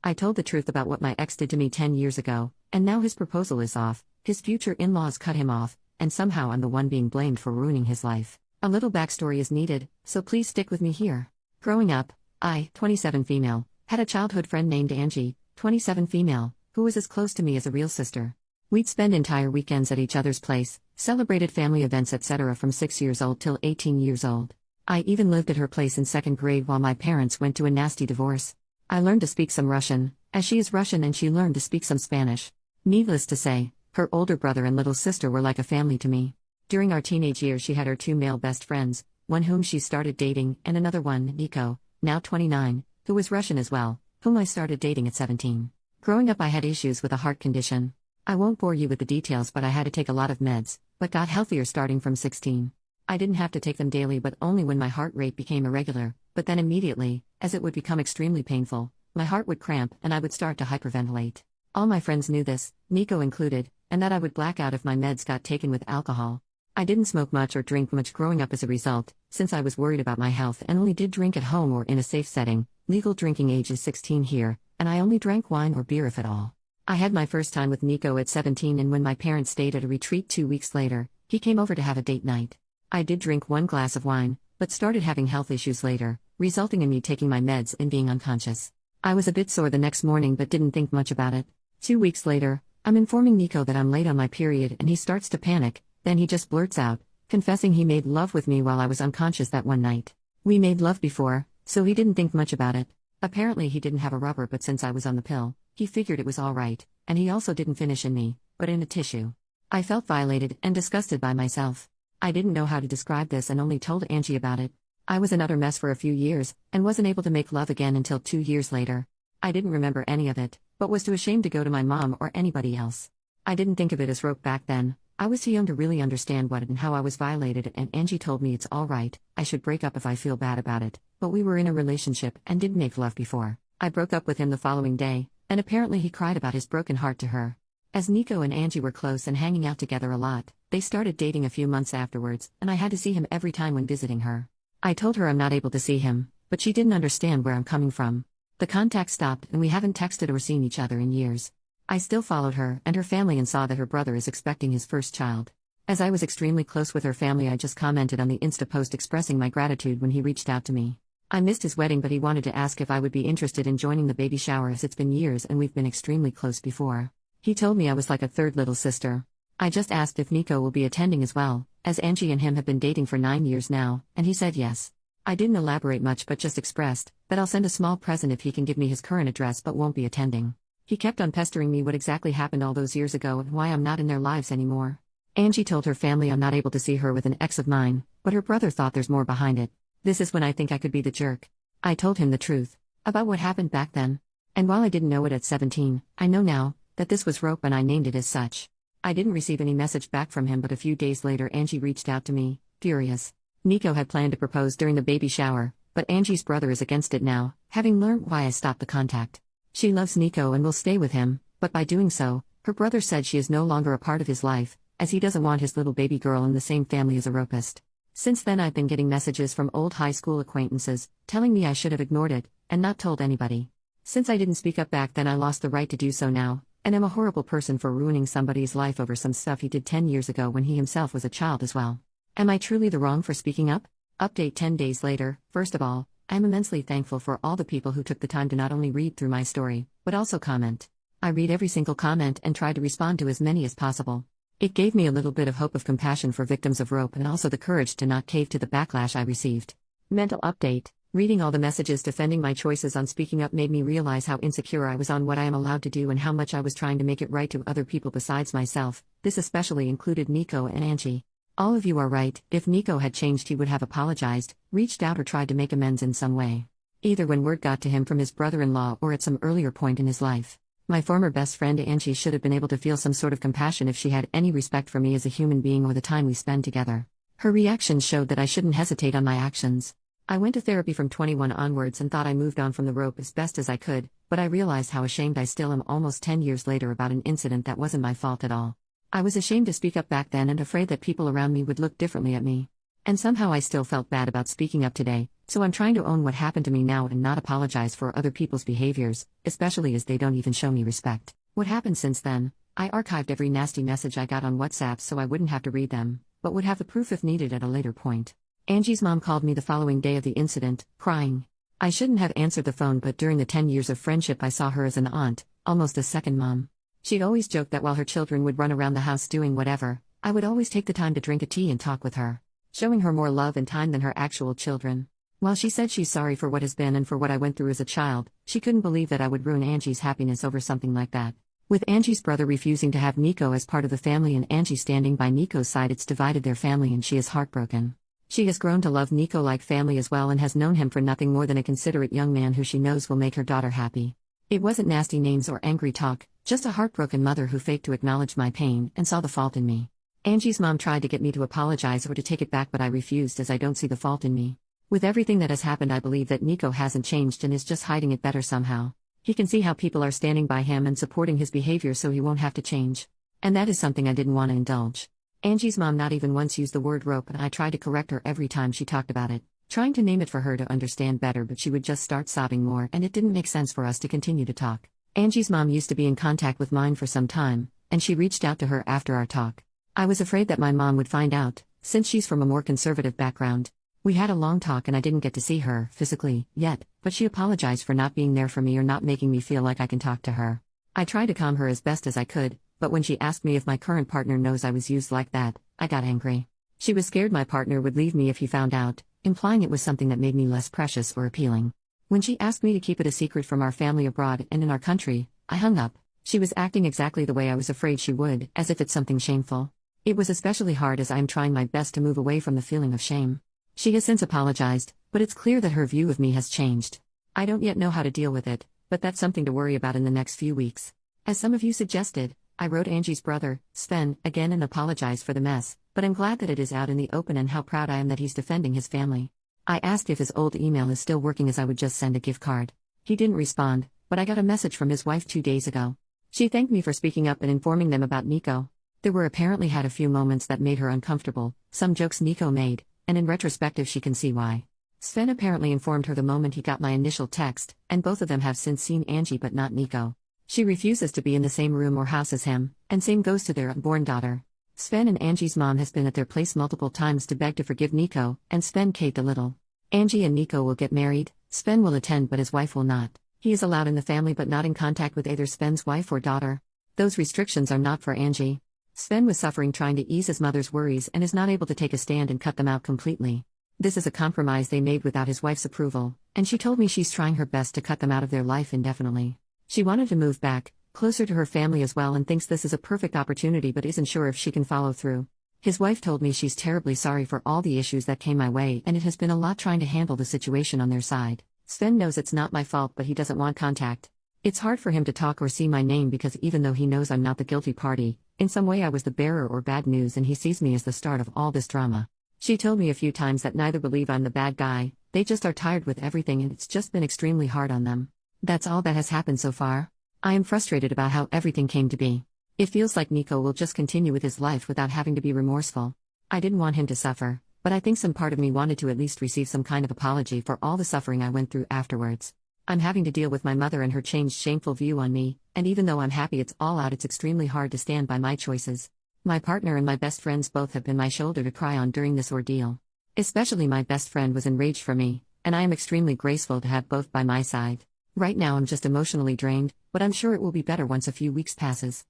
I told the truth about what my ex did to me 10 years ago, and now his proposal is off, his future in-laws cut him off, and somehow I'm the one being blamed for ruining his life. A little backstory is needed, so please stick with me here. Growing up, I, 27 female, had a childhood friend named Angie, 27 female, who was as close to me as a real sister. We'd spend entire weekends at each other's place, celebrated family events etc. from 6 years old till 18 years old. I even lived at her place in 2nd grade while my parents went to a nasty divorce. I learned to speak some Russian, as she is Russian, and she learned to speak some Spanish. Needless to say, her older brother and little sister were like a family to me. During our teenage years she had her 2 male best friends, one whom she started dating and another one, Nico, now 29, who was Russian as well, whom I started dating at 17. Growing up I had issues with a heart condition. I won't bore you with the details, but I had to take a lot of meds, but got healthier starting from 16. I didn't have to take them daily but only when my heart rate became irregular, but then immediately, as it would become extremely painful, my heart would cramp and I would start to hyperventilate. All my friends knew this, Nico included, and that I would black out if my meds got taken with alcohol. I didn't smoke much or drink much growing up as a result, since I was worried about my health and only did drink at home or in a safe setting. Legal drinking age is 16 here, and I only drank wine or beer if at all. I had my first time with Nico at 17, and when my parents stayed at a retreat 2 weeks later, he came over to have a date night. I did drink 1 glass of wine, but started having health issues later, resulting in me taking my meds and being unconscious. I was a bit sore the next morning but didn't think much about it. 2 weeks later, I'm informing Nico that I'm late on my period and he starts to panic, then he just blurts out, confessing he made love with me while I was unconscious that one night. We made love before, so he didn't think much about it. Apparently he didn't have a rubber, but since I was on the pill, he figured it was alright, and he also didn't finish in me, but in a tissue. I felt violated and disgusted by myself. I didn't know how to describe this and only told Angie about it. I was another mess for a few years, and wasn't able to make love again until 2 years later. I didn't remember any of it, but was too ashamed to go to my mom or anybody else. I didn't think of it as rope back then. I was too young to really understand what and how I was violated, and Angie told me it's alright, I should break up if I feel bad about it, but we were in a relationship and didn't make love before. I broke up with him the following day, and apparently he cried about his broken heart to her. As Nico and Angie were close and hanging out together a lot, they started dating a few months afterwards, and I had to see him every time when visiting her. I told her I'm not able to see him, but she didn't understand where I'm coming from. The contact stopped and we haven't texted or seen each other in years. I still followed her and her family and saw that her brother is expecting his first child. As I was extremely close with her family, I just commented on the Insta post expressing my gratitude when he reached out to me. I missed his wedding, but he wanted to ask if I would be interested in joining the baby shower, as it's been years and we've been extremely close before. He told me I was like a third little sister. I just asked if Nico will be attending as well, as Angie and him have been dating for 9 years now, and he said yes. I didn't elaborate much but just expressed that I'll send a small present if he can give me his current address but won't be attending. He kept on pestering me what exactly happened all those years ago and why I'm not in their lives anymore. Angie told her family I'm not able to see her with an ex of mine, but her brother thought there's more behind it. This is when I think I could be the jerk. I told him the truth about what happened back then. And while I didn't know it at 17, I know now that this was rope and I named it as such. I didn't receive any message back from him, but a few days later Angie reached out to me, furious. Nico had planned to propose during the baby shower, but Angie's brother is against it now, having learned why I stopped the contact. She loves Nico and will stay with him, but by doing so, her brother said she is no longer a part of his life, as he doesn't want his little baby girl in the same family as a rapist. Since then I've been getting messages from old high school acquaintances, telling me I should have ignored it, and not told anybody. Since I didn't speak up back then, I lost the right to do so now, and am a horrible person for ruining somebody's life over some stuff he did 10 years ago when he himself was a child as well. Am I truly the wrong for speaking up? Update 10 days later. First of all, I am immensely thankful for all the people who took the time to not only read through my story, but also comment. I read every single comment and try to respond to as many as possible. It gave me a little bit of hope of compassion for victims of rope and also the courage to not cave to the backlash I received. Mental update. Reading all the messages defending my choices on speaking up made me realize how insecure I was on what I am allowed to do and how much I was trying to make it right to other people besides myself. This especially included Nico and Angie. All of you are right. If Nico had changed, he would have apologized, reached out, or tried to make amends in some way. Either when word got to him from his brother-in-law or at some earlier point in his life. My former best friend Angie should have been able to feel some sort of compassion if she had any respect for me as a human being or the time we spend together. Her reactions showed that I shouldn't hesitate on my actions. I went to therapy from 21 onwards and thought I moved on from the rope as best as I could, but I realized how ashamed I still am almost 10 years later about an incident that wasn't my fault at all. I was ashamed to speak up back then and afraid that people around me would look differently at me. And somehow I still felt bad about speaking up today, so I'm trying to own what happened to me now and not apologize for other people's behaviors, especially as they don't even show me respect. What happened since then? I archived every nasty message I got on WhatsApp so I wouldn't have to read them, but would have the proof if needed at a later point. Angie's mom called me the following day of the incident, crying. I shouldn't have answered the phone, but during the 10 years of friendship I saw her as an aunt, almost a second mom. She'd always joked that while her children would run around the house doing whatever, I would always take the time to drink a tea and talk with her, showing her more love and time than her actual children. While she said she's sorry for what has been and for what I went through as a child, she couldn't believe that I would ruin Angie's happiness over something like that. With Angie's brother refusing to have Nico as part of the family and Angie standing by Nico's side, it's divided their family and she is heartbroken. She has grown to love Nico like family as well and has known him for nothing more than a considerate young man who she knows will make her daughter happy. It wasn't nasty names or angry talk, just a heartbroken mother who faked to acknowledge my pain and saw the fault in me. Angie's mom tried to get me to apologize or to take it back, but I refused as I don't see the fault in me. With everything that has happened, I believe that Nico hasn't changed and is just hiding it better somehow. He can see how people are standing by him and supporting his behavior, so he won't have to change. And that is something I didn't want to indulge. Angie's mom not even once used the word rope, and I tried to correct her every time she talked about it, trying to name it for her to understand better, but she would just start sobbing more and it didn't make sense for us to continue to talk. Angie's mom used to be in contact with mine for some time, and she reached out to her after our talk. I was afraid that my mom would find out, since she's from a more conservative background. We had a long talk and I didn't get to see her, physically, yet, but she apologized for not being there for me or not making me feel like I can talk to her. I tried to calm her as best as I could, but when she asked me if my current partner knows I was used like that, I got angry. She was scared my partner would leave me if he found out, implying it was something that made me less precious or appealing. When she asked me to keep it a secret from our family abroad and in our country, I hung up. She was acting exactly the way I was afraid she would, as if it's something shameful. It was especially hard as I am trying my best to move away from the feeling of shame. She has since apologized, but it's clear that her view of me has changed. I don't yet know how to deal with it, but that's something to worry about in the next few weeks. As some of you suggested, I wrote Angie's brother, Sven, again and apologized for the mess, but I'm glad that it is out in the open and how proud I am that he's defending his family. I asked if his old email is still working as I would just send a gift card. He didn't respond, but I got a message from his wife 2 days ago. She thanked me for speaking up and informing them about Nico. There were apparently had a few moments that made her uncomfortable, some jokes Nico made, and in retrospective she can see why. Sven apparently informed her the moment he got my initial text, and both of them have since seen Angie but not Nico. She refuses to be in the same room or house as him, and same goes to their unborn daughter. Sven and Angie's mom has been at their place multiple times to beg to forgive Nico, and Sven caved a little. Angie and Nico will get married, Sven will attend but his wife will not. He is allowed in the family but not in contact with either Sven's wife or daughter. Those restrictions are not for Angie. Sven was suffering trying to ease his mother's worries and is not able to take a stand and cut them out completely. This is a compromise they made without his wife's approval, and she told me she's trying her best to cut them out of their life indefinitely. She wanted to move back, closer to her family as well, and thinks this is a perfect opportunity but isn't sure if she can follow through. His wife told me she's terribly sorry for all the issues that came my way and it has been a lot trying to handle the situation on their side. Sven knows it's not my fault but he doesn't want contact. It's hard for him to talk or see my name because even though he knows I'm not the guilty party, in some way I was the bearer or bad news and he sees me as the start of all this drama. She told me a few times that neither believe I'm the bad guy, they just are tired with everything and it's just been extremely hard on them. That's all that has happened so far. I am frustrated about how everything came to be. It feels like Nico will just continue with his life without having to be remorseful. I didn't want him to suffer, but I think some part of me wanted to at least receive some kind of apology for all the suffering I went through afterwards. I'm having to deal with my mother and her changed shameful view on me, and even though I'm happy it's all out, it's extremely hard to stand by my choices. My partner and my best friends both have been my shoulder to cry on during this ordeal. Especially my best friend was enraged for me, and I am extremely grateful to have both by my side. Right now I'm just emotionally drained, but I'm sure it will be better once a few weeks passes.